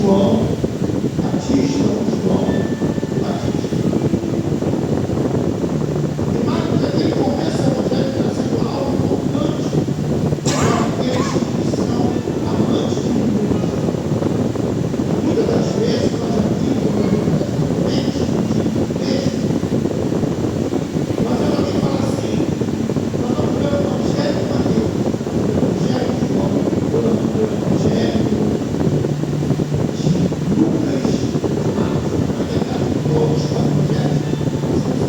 João Batista, João Batista. E Marcos aqui ele começa o evangelho trazendo algo importante para aqueles que são amantes de Deus. Muitas das vezes nós já vimos documentos de texto, mas eu alguém fala assim, nós vamos ver o evangelho de Mateus, o evangelho de João, o evangelho de Lucas, de Marcos, todos os evangelhos são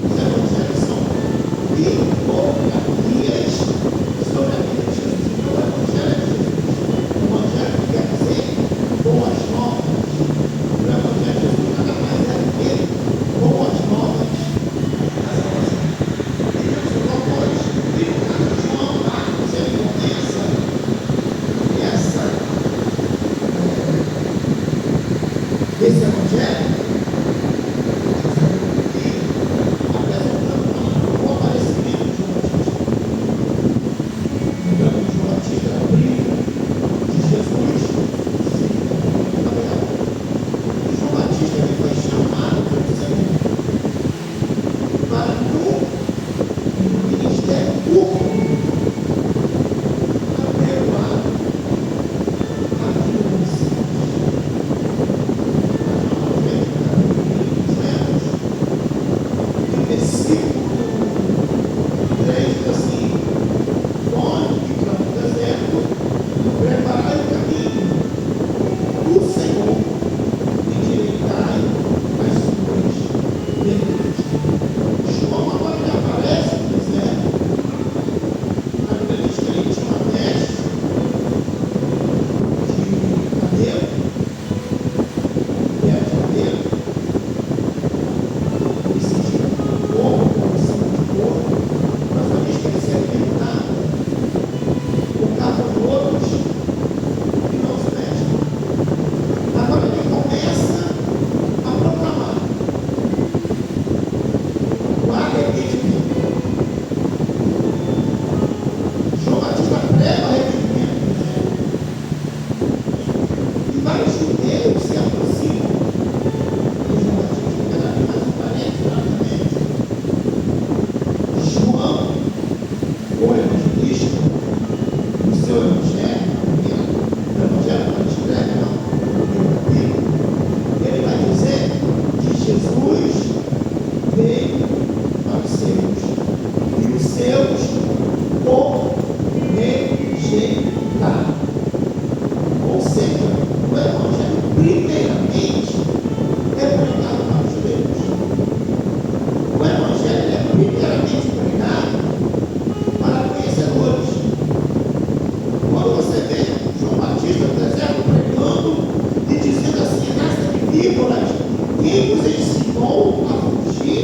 os evangelhos são biografias sobre a vida de Jesus. Então, o evangelho de Jesus, o evangelho que quer dizer boas novas. O evangelho de Jesus nada mais é do que boas novas da salvação. E Deus propôs, e no caso de João Marcos, ele começa esse evangelho apresentando o aparecimento de João Batista. Lembrando que João Batista era primo de Jesus. Na verdade, João Batista ele foi chamado pelo Senhor para no ministério público apregoar a vida do Senhor. Versículo 3 diz assim: onde que para o deserto, preparai o caminho do Senhor, endireitai as suas veredas. João agora ele aparece no deserto. A Bíblia diz que ele tinha uma veste de cabelo, pele de cabelo. Ele sentia corpo, de corpo, mas a vez que ele se alimentava, tocava outros e não se veste. Agora ele começa a proclamar o arrependimento. João Batista prega o arrependimento. E vários judeus se aproximam de João Batista. Cada vez mais um parente rapidamente. João, o evangelista, no seu evangelho, no evangelho que ele escreve, não, no capítulo, ele vai dizer que Jesus veio para os seus, e os seus o rejeitaram. Ou seja, o evangelho, primeiramente, é pregado para os judeus. O evangelho é primeiramente pregado para conhecedores. Quando você vê João Batista, por exemplo, pregando e dizendo assim: raça de víboras, quem vos ensinou a fugir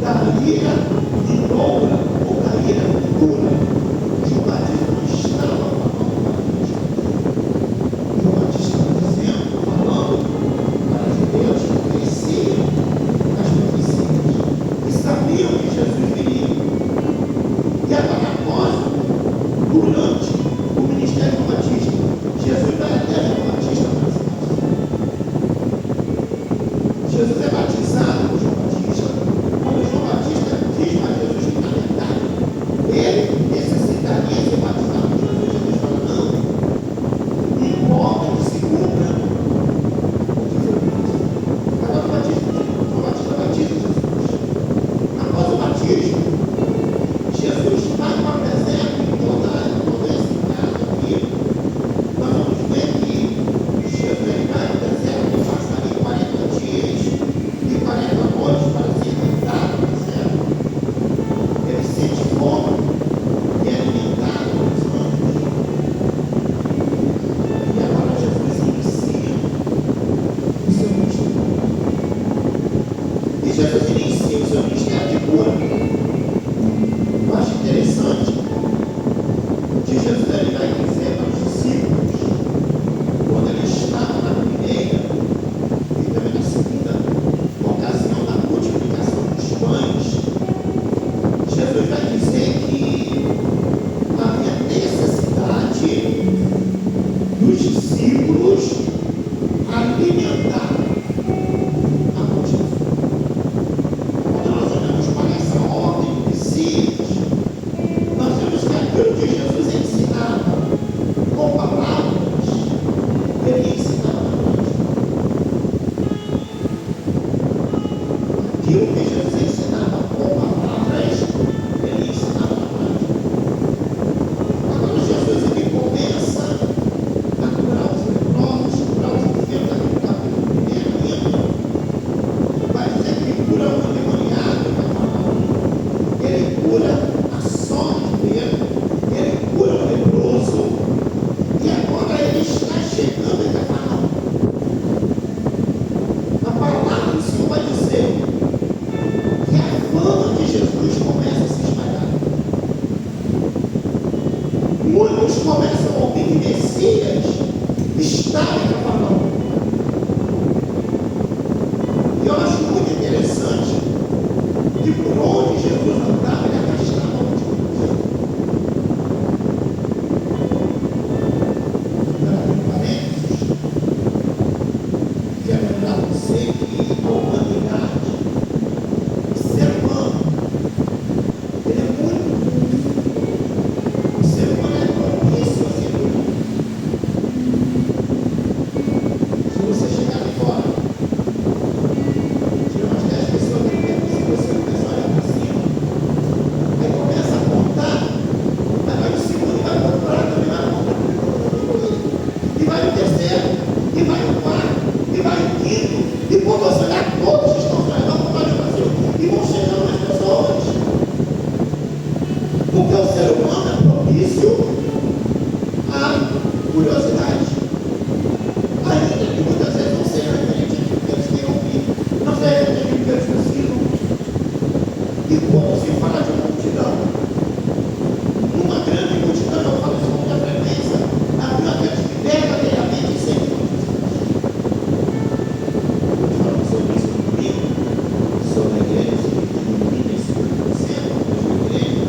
da ira vindoura ou da ira futura? João Batista não estava falando para os judeus. João Batista está dizendo, falando para os judeus que conheciam as profecias, que sabiam que Jesus viria. E agora, após, durante o ministério de João Batista, Jesus vai até João Batista para se batizar. Jesus é batizado por João Batista. Quando João Batista diz para Jesus que, na verdade, ele necessitaria ser batizado por Jesus, Jesus fala: não, importa que se cumpra o que foi dito. Agora, João Batista batiza Jesus. Após o batismo, Jesus vai para o deserto e todo esse caso aqui, nós vamos ver que Jesus ele vai para o deserto e passa ali 40 dias e 40 noites para se alimentar no deserto. Ele sente fome e é alimentado pelos anjos. E agora Jesus inicia o seu ministério. E Jesus inicia o seu ministério de cura. Eu acho interessante que Jesus ele vai dizer para os discípulos, quando ele estava na primeira e também na segunda ocasião da multiplicação dos pães, Jesus vai dizer que havia necessidade dos discípulos sabe o que está falando. E eu acho muito interessante que por onde Jesus andava, ele afastava multidões. Parênteses, quero lembrar você que a humanidade, o ser humano, ele é muito ruim. O ser humano é propício a ser ruim. Se você chegar de fora, tira umas 10 pessoas de perto, se você começar a olhar para cima, aí começa a apontar, aí vai o segundo, vai para o lado, também vai apontar, e vai o terceiro, e vai o quarto, e vai o quinto, e quando você olhar, todos estão saindo para o vazio, e vão chegando as pessoas, porque o ser humano é propício à curiosidade. Ainda que muitas vezes não seja referente àquilo que eles têm ouvido, não seja referente àquilo que eles precisam. E quando se fala de uma multidão, numa grande multidão, eu falo isso com muita frequência, havia aqueles que verdadeiramente seguiam Jesus. Eu falo sobre isso no domingo, sobre a igreja, sobre diminuir esse 50% da igreja.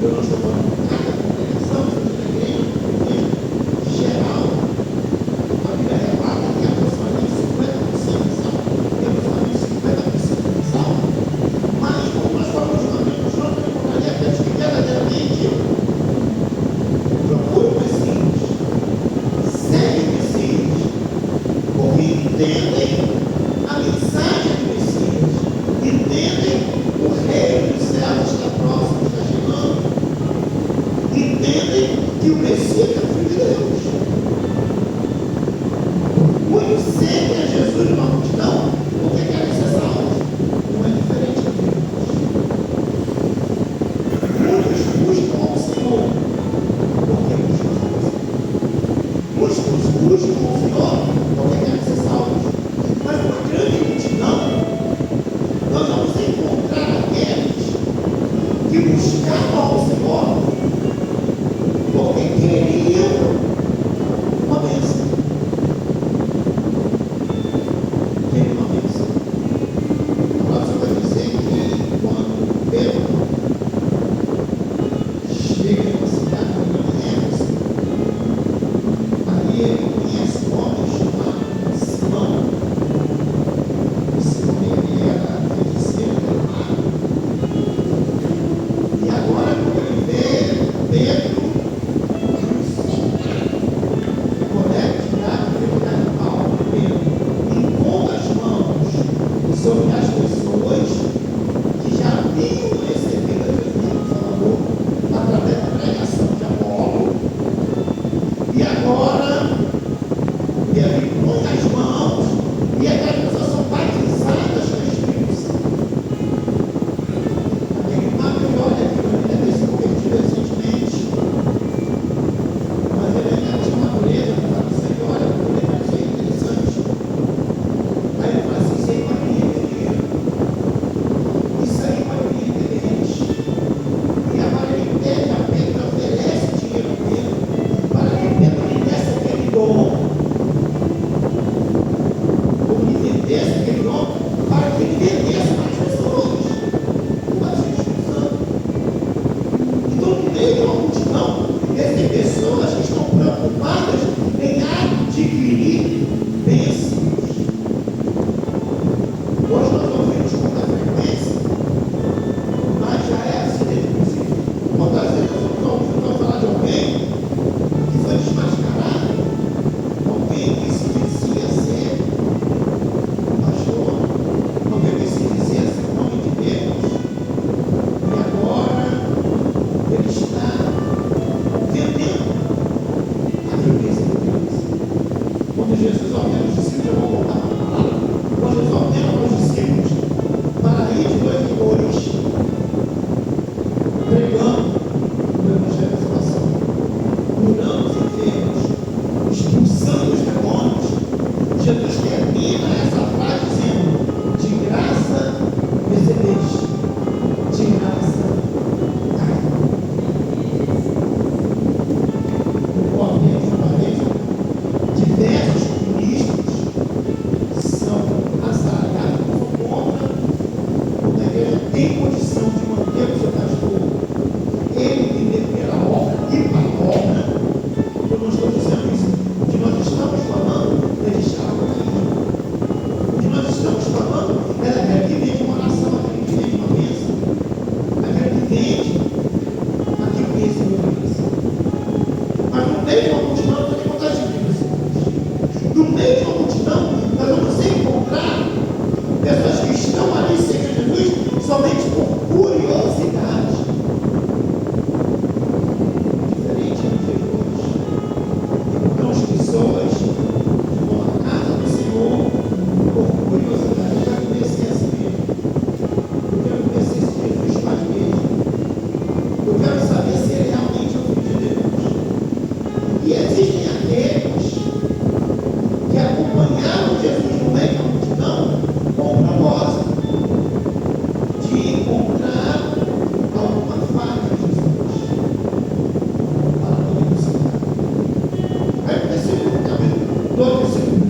Eu não estou falando de cada congregação, estou falando da igreja, geral. A Bíblia relata que aproximadamente 50% são, e aproximadamente 50% são, mas como nós falamos no amigo João, eu encontraria aqueles que verdadeiramente procuram o Messias, seguem o Messias, porque entendem a mensagem do Messias, entendem o reino dos céus está próximo, está chegando, entendem que o Messias é o Filho de Deus. Muitos seguem a Jesus numa multidão porque querem ser salvos. Não é diferente do que muitos buscam ao Senhor porque buscam a salvação. Muitos buscam ao Senhor porque querem ser salvos. Mas numa grande multidão, nós vamos encontrar aqueles que buscavam ao Senhor porque queriam uma bênção. Queriam uma bênção. A palavra vai dizer que quando Pedro chega em uma cidade chamada Éfeso, ali ele conhece um homem chamado Simão. O Simão ele era feiticeiro, ele era mago. E agora quando ele vê Pedro, conecta a fidelidade de Paulo, Pedro, impondo as mãos sobre as pessoas que já haviam recebido a Jesus como Salvador através da pregação de Apolo. E agora ele põe as mãos e aquelas pessoas são batizadas com o Espírito Santo. Aquele mago ele olha aqui, ele deve ter se convertido recentemente, mas ele ainda tinha uma natureza, ele fala assim, ele olha, ele deve ser interessante. Aí ele fala assim, isso aí pode me entender. Isso aí pode me entender. E agora ele pede a Pedro, oferece dinheiro a Pedro, para que Pedro lhe desse aquele dom. Ou lhe vendesse aquele dom, para que ele vendesse para as pessoas. O batismo do Espírito Santo. Então, no meio de uma multidão, existem pessoas que estão preocupadas em adquirir bênçãos. Hoje nós ouvimos com muita frequência, mas já é assim desde o princípio. Quantas vezes nós ouvimos falar de alguém que foi desmascarado, alguém que se dizia ser pastor, alguém que se dizia ser um homem de Deus, e agora ele está vendendo a grandeza de Deus. Quando Jesus ordena os discípulos, eu vou voltar para a palavra, quando Jesus ordena para os discípulos para ir de dois em dois, pregando o Evangelho da salvação, curando os enfermos, expulsando os demônios, Jesus termina essa frase dizendo: de graça recebeste, de graça dai. Eu vou abrir novamente diversos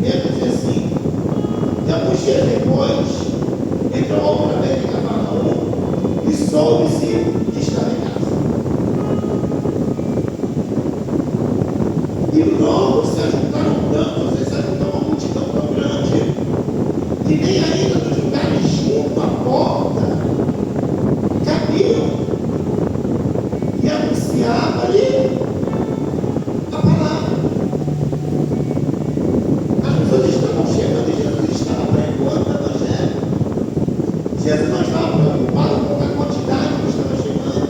Bíblia diz assim, que alguns dias depois, entrou outra vez em Cafarnaum e soube-se que estava em casa. E logo se ajuntaram tanto, ou seja, se ajuntou uma multidão tão grande, que nem ainda nos lugares junto à porta cabiam, e anunciava ali a palavra. As pessoas estavam chegando e Jesus estava pregando o Evangelho. Jesus não estava preocupado com a quantidade que estava chegando.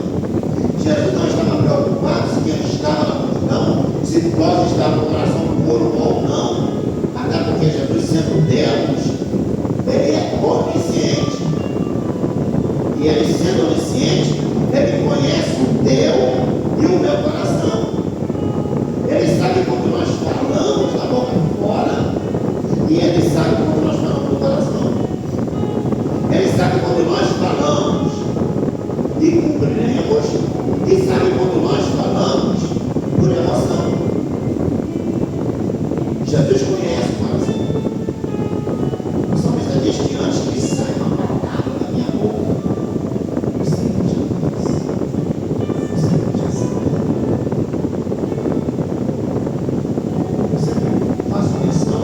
Jesus não estava preocupado se quem estava na multidão, se nós estávamos no coração puro ou não. Até porque Jesus, sendo Deus, ele é onisciente. E ele, sendo onisciente, ele conhece o teu e o meu coração. Ele sabe quando nós falamos da boca fora, e ele sabe quando nós falamos do coração. Ele sabe quando nós falamos e cumpriremos, e sabe quando nós falamos por emoção. Jesus conhece o coração. O salmista diz que antes que saia uma palavra da minha boca, o Senhor já conhece. O Senhor já sabe. Eu sempre faço menção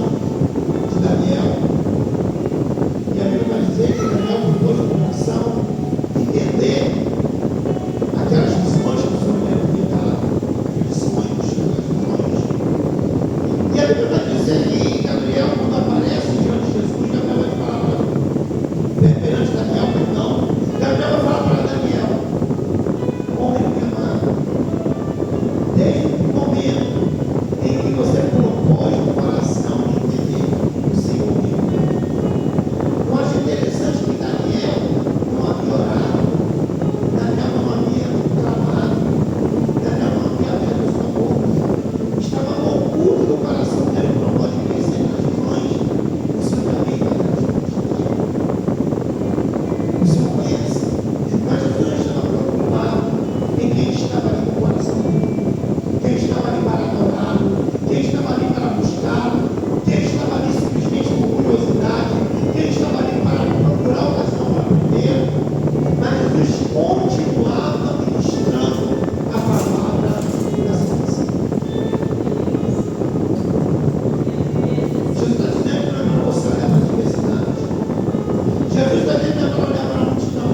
de Daniel, e a Bíblia vai dizer que Daniel propôs o coração entender aquelas visões que o Senhor lhe havia dado, aqueles sonhos, aquelas visões. E a Bíblia vai dizer que Gabriel, quando aparece diante de Jesus, Gabriel vai falar perante Daniel, perdão, Gabriel vai falar para Daniel: homem amado, desde o momento em que você propôs no coração de entender o Senhor meu. Eu acho interessante que Daniel não havia orado, Daniel não havia clamado, Daniel não havia aberto sua boca, estava oculto do coração dele, não pode conhecer as visões. O Senhor também vai dar as o Senhor conhece, mas Jesus não estava preocupado em quem estava ali no coração, quem estava ali para adorar, quem estava ali para buscar, quem estava ali simplesmente por curiosidade, quem estava ali para procurar ocasião para aprender. Mas Jesus continuava ministrando a palavra da salvação. Jesus está dizendo que não é para você olhar para a diversidade. Jesus está dizendo que não é para olhar para a multidão.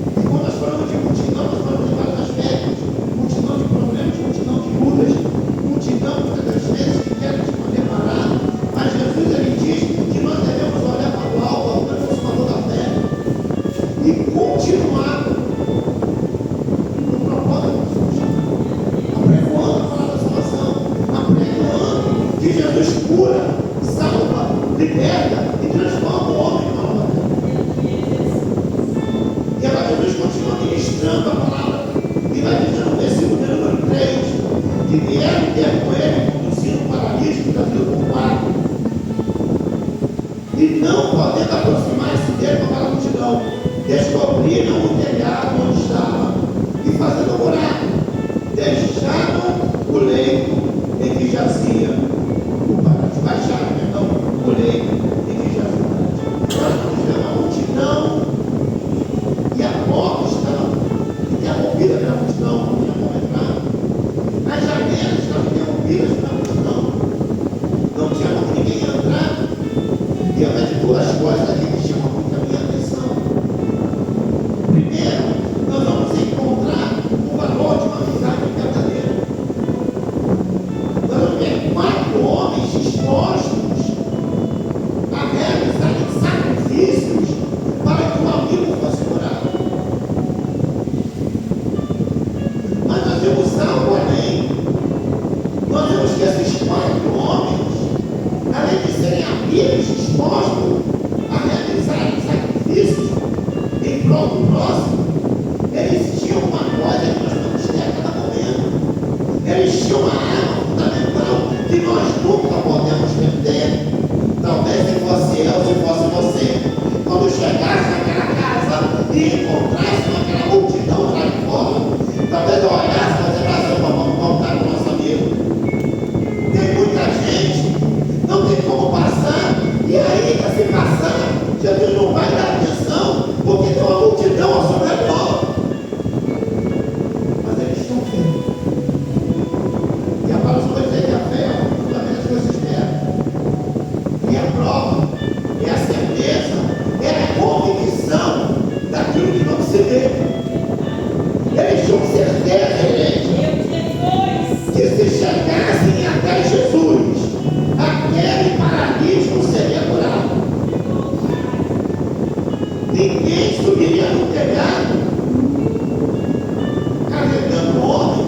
E quando nós falamos de multidão, nós falamos de vários aspectos: multidão de problemas, multidão de lutas, multidão muitas das vezes que querem te fazer parar. Mas Jesus, ele diz que nós devemos olhar para o alto, ao consumador da fé, e continuar no propósito que nos chama, apregoando a palavra da salvação, apregoando que Jesus cura, salva, liberta e transforma o homem em uma nova criatura. E agora Jesus continua ministrando a palavra e vai dizer no versículo número 3 que vieram ter com ele, conduzindo o paralítico trazido por barco, e não podendo aproximar-se dele com aquela multidão, descobriram o telhado onde estava, e fazendo um buraco, deixaram o leito em que jazia o paralítico. Baixaram, perdão, o leito em que jazia o paralítico. Nós vamos ver uma multidão, e a porta estava interrompida pela multidão, não tinha como entrar. As janelas estavam interrompidas pela multidão, não tinha como ninguém entrar. E eu vejo duas coisas aqui que chamam muito a minha atenção. Primeiro, nós vamos encontrar o valor de uma amizade verdadeira. Nós vamos ver 4 homens dispostos a realizarem sacrifícios para que o amigo fosse curado. Mas nós vemos algo além. Nós vemos que esses 4 homens, além de serem amigos dispostos a realizarem sacrifícios em prol do próximo, eles tinham uma coisa que nós vamos ter a cada momento. Eles tinham uma arma fundamental que nós nunca podemos perder. Talvez se fosse eu, se fosse você, quando chegasse naquela casa e encontrasse naquela multidão lá de fora, talvez eu olhasse e falasse: vamos voltar com o nosso amigo. Tem muita gente, não tem como passar, e ainda se passar, Jesus não vai dar atenção, porque tem uma multidão ao seu redor. Mas eles estão vendo. E agora os coisas que a fé é o fundamento que você espera. E a prova, é a certeza, é a convicção daquilo que não se vê. Eles tinham certeza, gente, que se chegassem até Jesus, aquele paralítico seria curado. Ninguém subiria no telhado carregando o homem,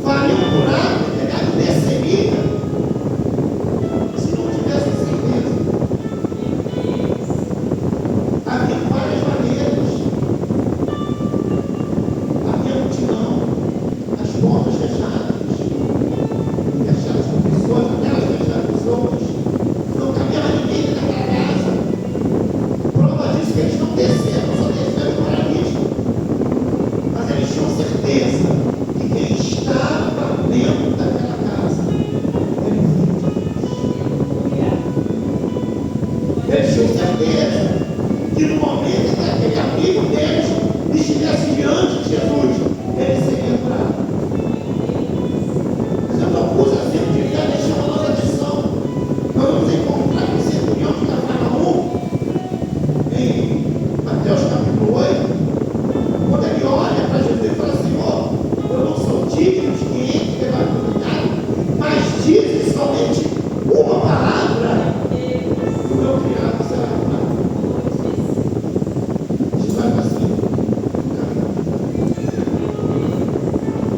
faria um buraco, o telhado desceria, se não tivesse certeza. Havia várias maneiras. Havia multidão, as portas fechadas por pessoas, aquelas fechadas por pessoas. Não cabia mais ninguém naquela casa. Prova disso que eles não desceram, só desceram o paralítico. Mas eles tinham certeza que quem estava dentro daquela casa era o Filho de Deus. Eles tinham certeza que no momento em que aquele amigo deles estivesse diante de Jesus, ele seria curado. Mas eu propus assim, de fé, deixar a nossa atenção. Nós vamos encontrar com o centurião de Cafarnaum, em Mateus capítulo 8, quando ele olha para Jesus e fala: Senhor, eu não sou digno de que entre debaixo do meu telhado, mas dize somente uma palavra e o meu criado será curado. Jesus vai para cima.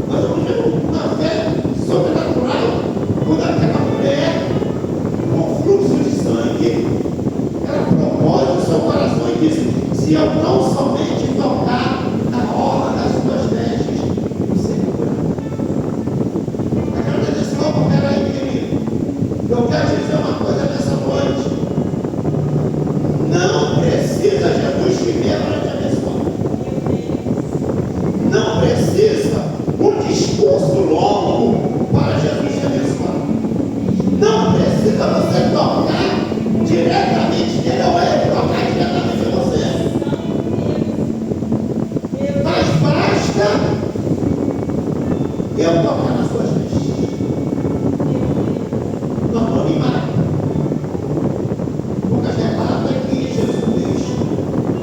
Nós vamos ver uma fé sobrenatural quando aquela mulher com fluxo de sangue, ela propôs o seu coração e disse: se eu não somente tocar na orla das suas vestes, eu serei curado. Aquela mulher disse: opa, peraí, querido, eu quero te dizer uma coisa nessa noite. Não precisa Jesus te ver para te abençoar. Não precisa um discurso longo para Jesus te abençoar. Não precisa você tocar diretamente nele ou ele tocar diretamente em você. Mas basta eu tocar nas suas vestes. Não estou animado. Porque as palavras que Jesus,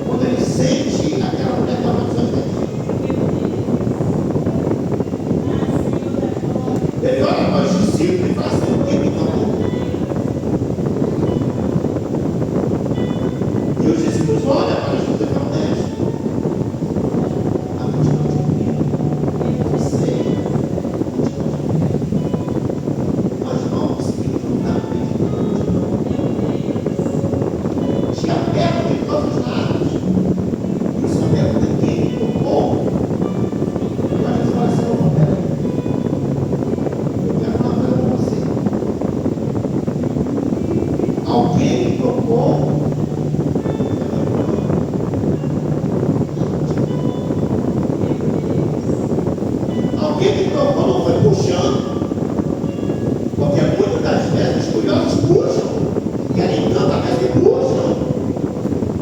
quando ele sente aquela mulher tocar nas suas vestes, ele olha para os discípulos e fala assim: quem me tocou? E os discípulos olham para Jesus e falam: mestre, a multidão te ouvia, você, nós não conseguimos lutar com a multidão. Tinha perto de todos os lados. E o Senhor pergunta: quem me tocou? E a gente fala assim: eu quero falar com você. Alguém me tocou. Alguém me tocou, não foi puxando. Porque muitas das vezes os curiosos puxam. Querem tanta vez que puxam.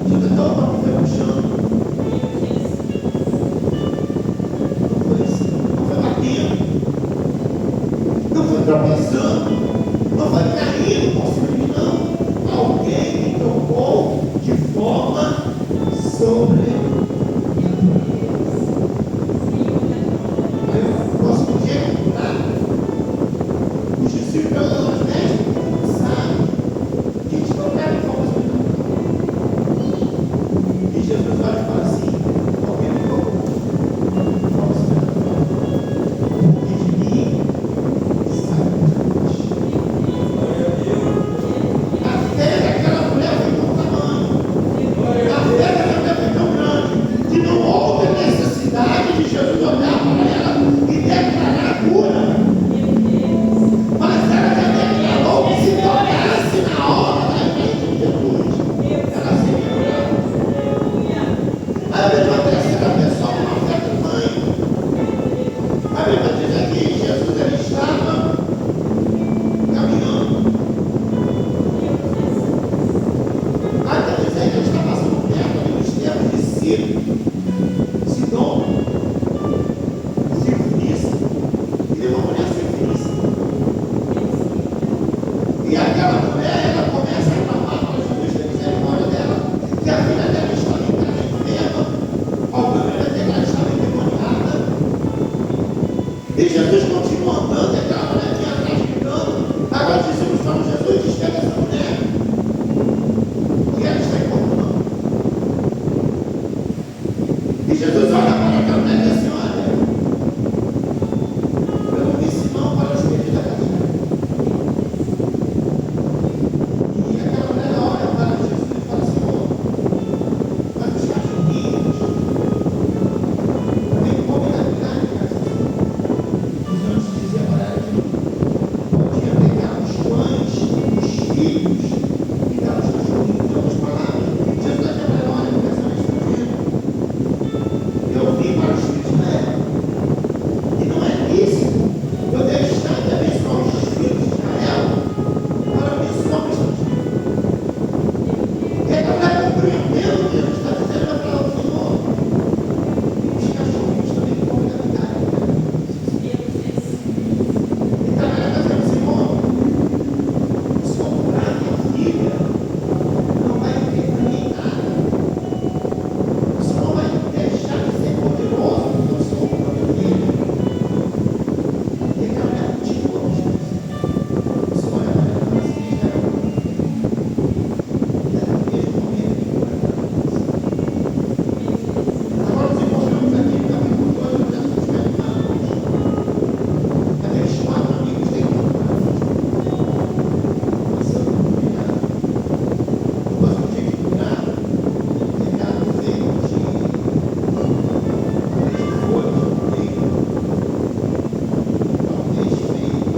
Então não foi puxando. Não foi assim. Não foi batendo. Não foi tropeçando. Não foi caindo com frio, não. Alguém me tocou de forma sobrenatural. Aí eu posso dizer, os discípulos, mestre, sabe? mulher, ela começa a clamar para Jesus ter misericórdia dela, que a filha dela estava em casa enferma, obviamente ela estava endemoniada. E Jesus continua andando, e aquela mulher vinha atrás gritando. Agora os discípulos falam: Jesus, despega essa mulher. E ela está incomodando. E Jesus olha para aquela mulher e diz assim: olha, eu não disse não para os pedidos da casa. E aquela mulher olha para Jesus e fala: Senhor, mas os cachorrinhos também comem da carne da casa. Os anjos diziam para ela que podia pegar os pães, os filhos e dar os cachorrinhos. Em outras palavras, Jesus vai dizer para ela: olha, porque essa mulher está vendo. Eu vim para os filhos dela. E não é lícito eu deixar de abençoar os filhos de Israel para abençoar os estrangeiros. E a mulher compreendendo o que Jesus está dizendo, vai falar: Senhor, os cachorrinhos também comem da carne. Então ela está dizendo: Senhor, se eu curar minha filha, não vai ter para mim nada. O Senhor vai deixar de ser poderoso porque eu sou com a minha filha. E aquela mulher continua a dizer: o Senhor olha para ela e fala assim: e até o mesmo momento que cura aquela criança. Agora nós encontramos aqui no capítulo 2, no verso 24, aqueles 4 amigos têm encontrado. Passando por pecado. Depois do dia que curaram, pecado feito de folhas de rodeio, talvez feita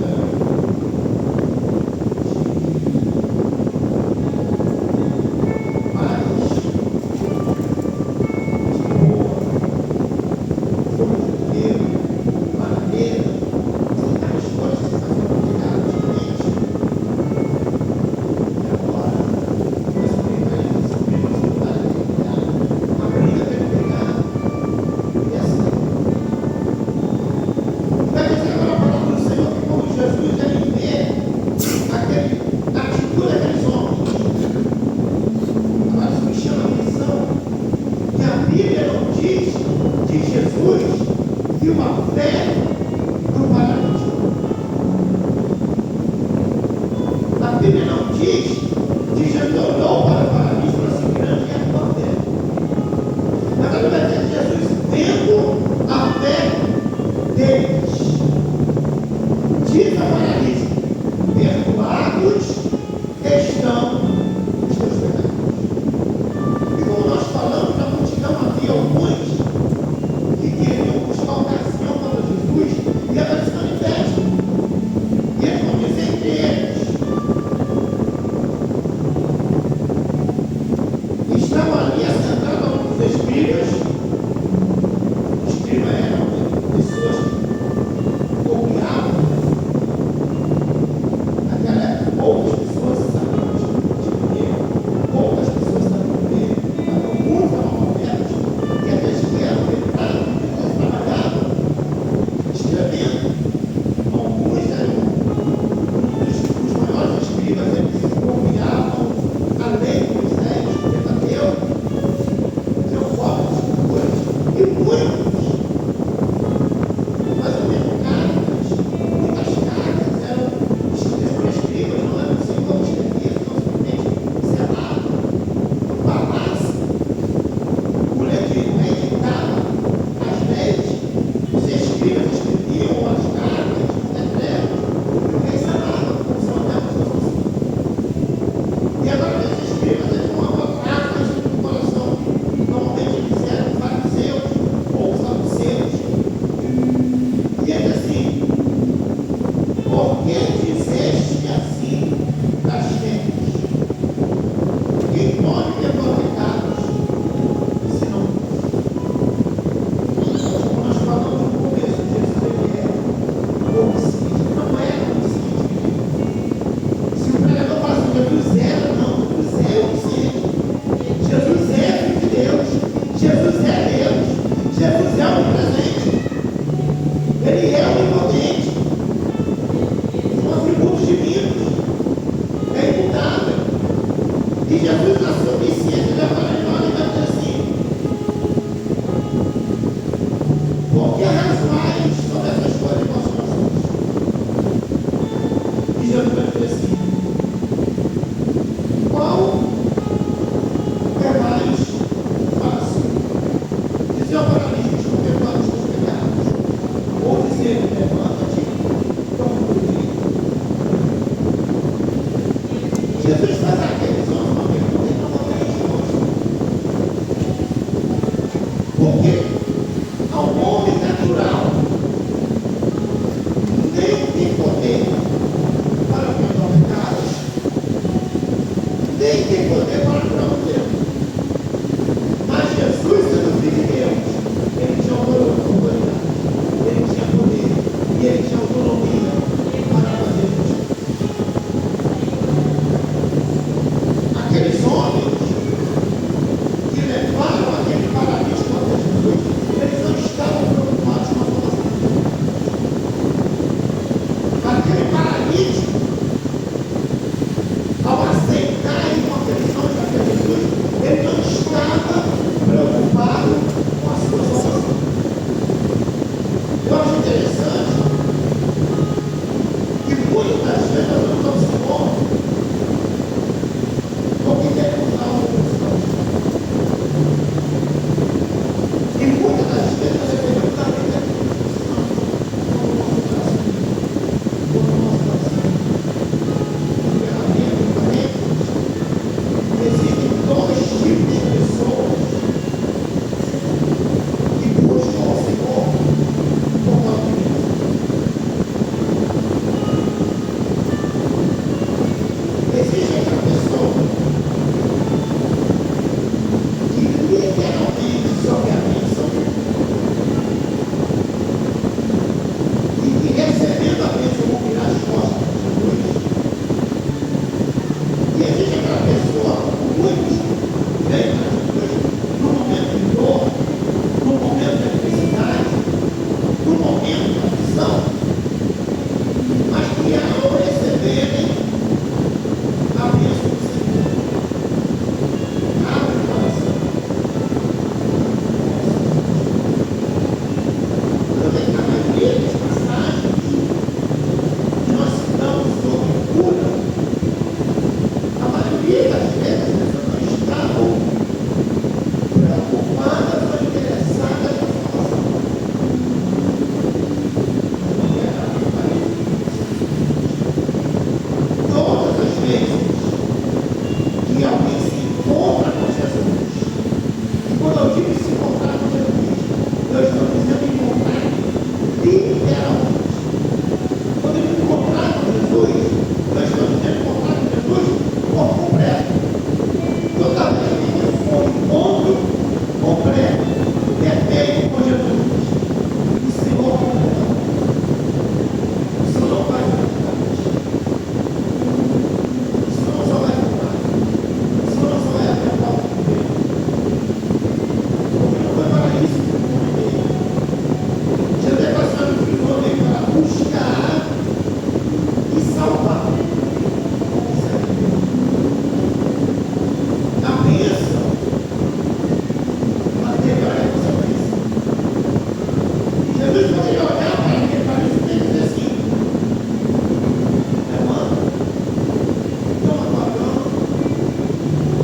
Jesus viu a fé do paralítico. A Bíblia não diz que Jesus olhou para o paralítico e falou assim: grande é a tua fé. Mas a Bíblia diz que Jesus, vendo a fé deles, diz ao paralítico: perdoados estão os teus pecados. E como nós falamos, na multidão havia alguns que queriam buscar ocasião para Jesus e ela se manifesta. E eles vão dizer entre eles: estavam ali assentados alguns escribas. Escriba eram pessoas que copiavam naquela época outros E Jesus, na sua onisciência, ele vai dizer assim: por que rasgais sobre essas coisas que nós somos? E Jesus vai dizer assim: qual é mais fácil? Dizer ao paralítico: levanta os teus pecados. Ou dizer: levanta-te, toma o teu leito. Jesus faz aqueles homens uma pergunta e normalmente hoje. Porque ao homem natural nem tem poder para perdoar pecados, nem tem poder para curar o tempo. Mas Jesus, sendo filho de Deus, ele tinha autoridade, ele tinha poder e ele tinha autonomia para fazer isso. Aqueles homens que levaram aquele paralítico até Jesus, eles não estavam preocupados com a salvação. Aquele paralítico, ao aceitar ir com aqueles homens até Jesus, ele não estava preocupado com a sua salvação. Eu acho interessante que muitas vezes nós não estamos bons porque queremos algo cristão. E muitas das vezes nós devemos dar vida cristã como o nosso coração. Como o nosso coração. Ferramenta, parênteses. Existem dois tipos de pessoas que buscam ao Senhor como a Cristo. Existe outra pessoa que literalmente só quer a bênção e que recebendo a bênção vão virar as costas para Jesus. E existe aquela pessoa, muitos, vem para Jesus no momento de dor, no momento de adversidade, no momento de aflição, mas que ao receberem a bênção do Senhor, abre o coração. Eu tenho que a maioria das passagens que nós citamos sobre cura, a maioria das vezes as pessoas não estavam preocupadas ou interessadas na salvação. Eu não quero abrir parênteses. Todas as vezes que alguém se encontra com Jesus, e quando eu digo se encontrar com Jesus, eu estou dizendo encontrar literalmente. Quando eu encontrar com Jesus, eu estou dizendo encontrar com Jesus por completo. Toda vez que for um encontro completo, perfeito com Jesus, o Senhor completa. O Senhor não vai ficar. O Senhor não só vai ficar. O Senhor não só vai abrir a porta do Deus. Porque não foi para isso que o homem veio. Jesus é passado o filho do homem para buscar e salvar. A bênção, ela teve a consequência. Jesus poderia olhar para aquele paralítico e dizer assim: levanta, toma tua cama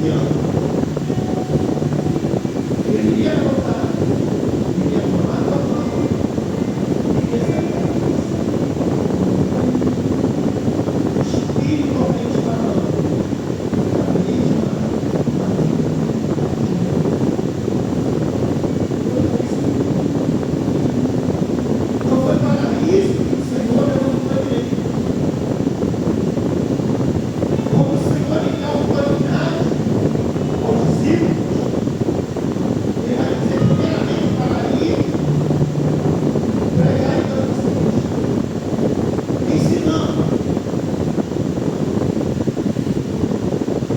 e anda. Ele iria levantar, iria tomar a tua cama e iria sair da casa. Espiritualmente falando, não foi para isso que o Senhor levantou ele. Como o Senhor lhe dá autoridade aos discípulos, ele vai dizer primeiramente para ir pregar em todas as cidades, ensinando,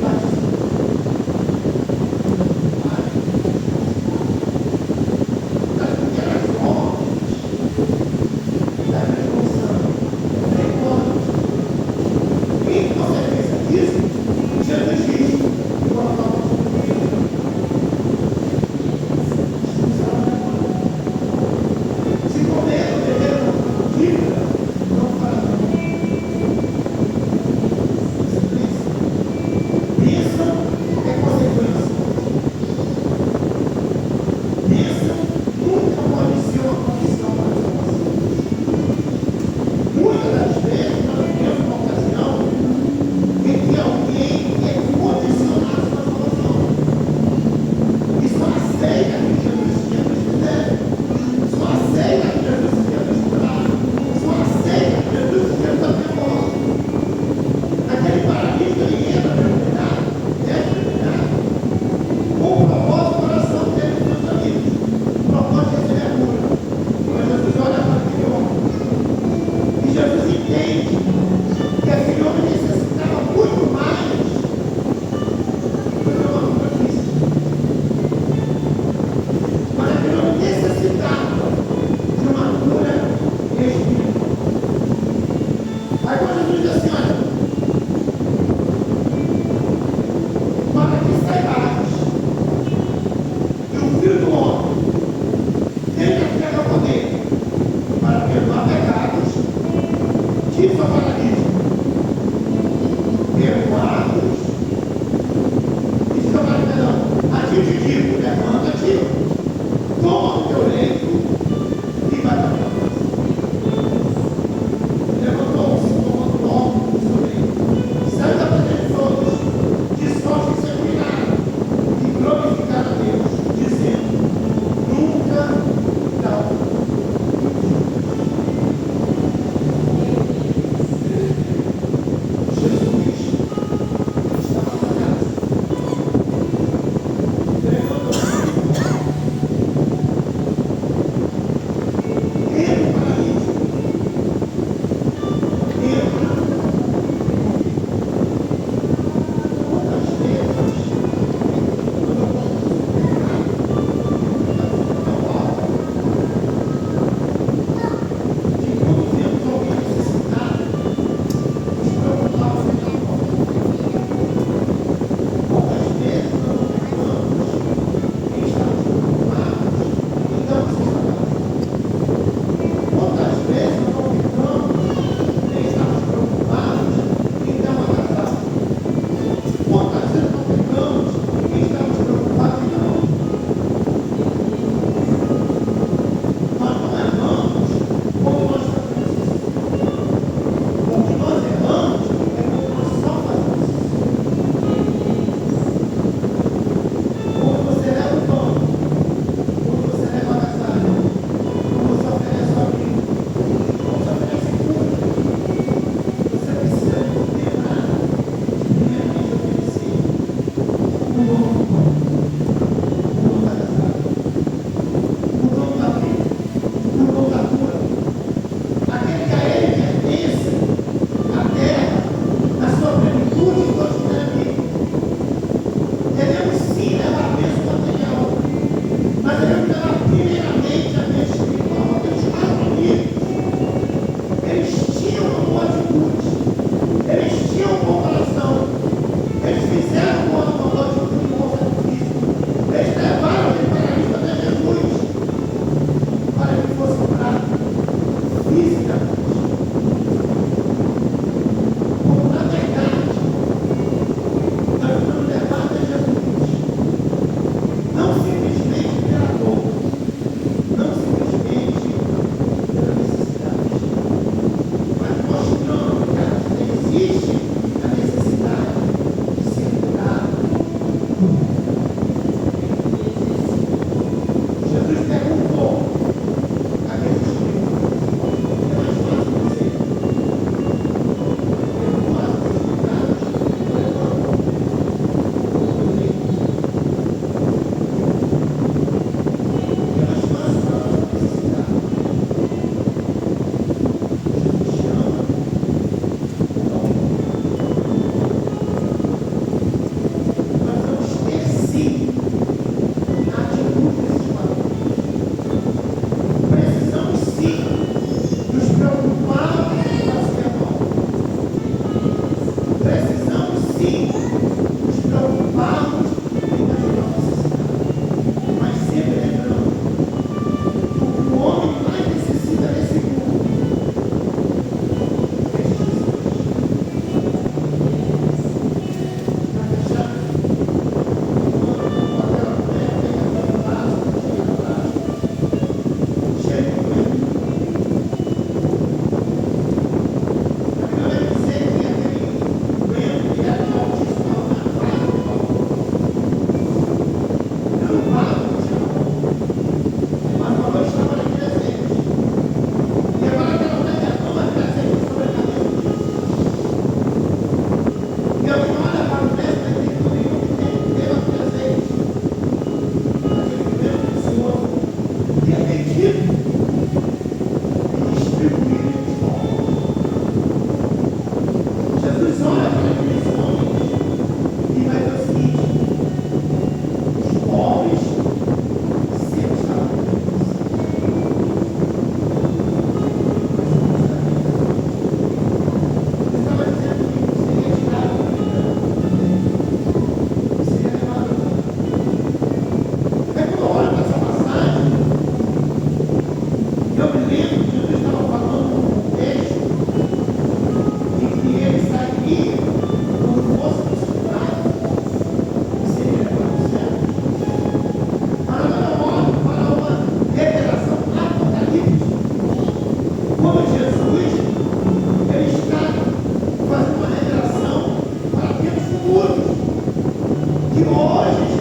batizando. Das primeiras ordens da revolução, em consequência disso, Jesus diz: todos. Diógenes